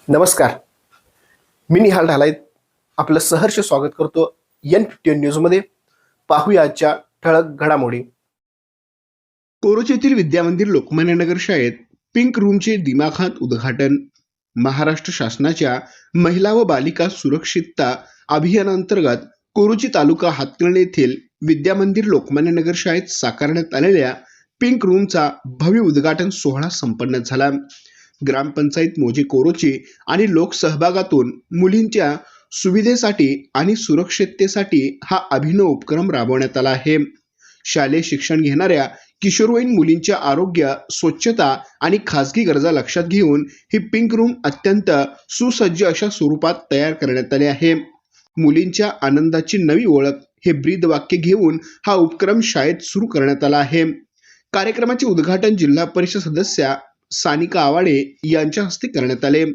नमस्कार. मी निहाल ढालाय आपलं सहर्ष स्वागत करतो N15 न्यूजमध्ये. पाहूया आजच्या ठळक घडामोडी. कोरोचीतील विद्यामंदिर लोकमान्य नगर शाळेत पिंक रूमचे दिमाखात उद्घाटन. महाराष्ट्र शासनाच्या महिला व बालिका सुरक्षितता अभियानांतर्गत कोरोची तालुका हातकर्णी येथील विद्यामंदिर लोकमान्य नगर शाळेत साकारण्यात आलेल्या पिंक रूमचा भव्य उद्घाटन सोहळा संपन्न झाला. ग्रामपंचायत मोजे कोरोची आणि लोकसहभागातून मुलींच्या सुविधेसाठी आणि सुरक्षिततेसाठी हा अभिनव उपक्रम राबवण्यात आला आहे. शालेय शिक्षण घेणाऱ्या किशोरवयीन मुलींच्या आरोग्य, स्वच्छता आणि खासगी गरजा लक्षात घेऊन ही पिंक रूम अत्यंत सुसज्ज अशा स्वरूपात तयार करण्यात आले आहे. मुलींच्या आनंदाची नवी ओळख हे ब्रीद वाक्य घेऊन हा उपक्रम शाळेत सुरू करण्यात आला आहे. कार्यक्रमाचे उद्घाटन जिल्हा परिषद सदस्या सानिका आवाडे यांच्या हस्ते करण्यात आले.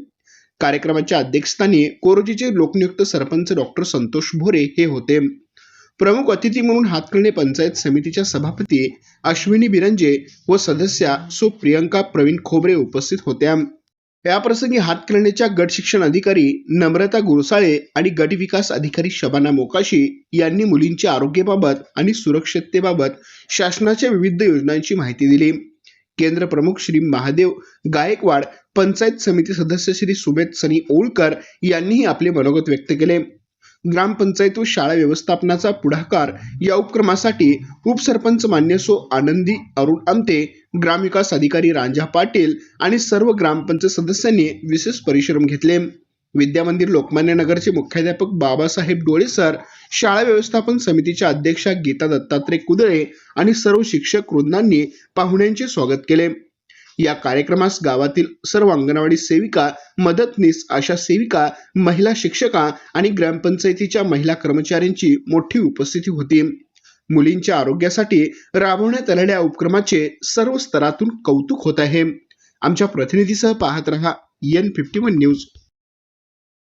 कार्यक्रमाच्या अध्यक्षस्थानी कोरोचीचे लोकनियुक्त सरपंच डॉक्टर संतोष भोरे हे होते. प्रमुख अतिथी म्हणून हातकर्णी पंचायत समितीच्या सभापती अश्विनी बिरंजे व सदस्या सो प्रियंका प्रवीण खोबरे उपस्थित होत्या. याप्रसंगी हातकर्णीच्या गट शिक्षण अधिकारी नम्रता गुरसाळे आणि गट विकास अधिकारी शबाना मोकाशी यांनी मुलींच्या आरोग्याबाबत आणि सुरक्षिततेबाबत शासनाच्या विविध योजनांची माहिती दिली. केंद्र प्रमुख श्री महादेव गायकवाड, पंचायत समिती सदस्य श्री सुबेद सनी ओळकर यांनीही आपले मनोगत व्यक्त केले. ग्रामपंचायत व शाळा व्यवस्थापनाचा पुढाकार या उपक्रमासाठी उपसरपंच मान्य सो आनंदी अरुण आमते, ग्रामविकास अधिकारी रांझा पाटील आणि सर्व ग्रामपंचायत सदस्यांनी विशेष परिश्रम घेतले. विद्यामंदिर लोकमान्य नगरचे मुख्याध्यापक बाबासाहेब डोळे सर, शाळा व्यवस्थापन समितीच्या अध्यक्षा गीता दत्तात्रय कुदळे आणि सर्व शिक्षक वृंदांनी पाहुण्यांचे स्वागत केले. या कार्यक्रमास गावातील सर्व अंगणवाडी सेविका, मदतनीस, आशा सेविका, महिला शिक्षका आणि ग्रामपंचायतीच्या महिला कर्मचाऱ्यांची मोठी उपस्थिती होती. मुलींच्या आरोग्यासाठी राबवण्यात आलेल्या उपक्रमाचे सर्व स्तरातून कौतुक होत आहे. आमच्या प्रतिनिधीसह पाहत रहा N51 न्यूज.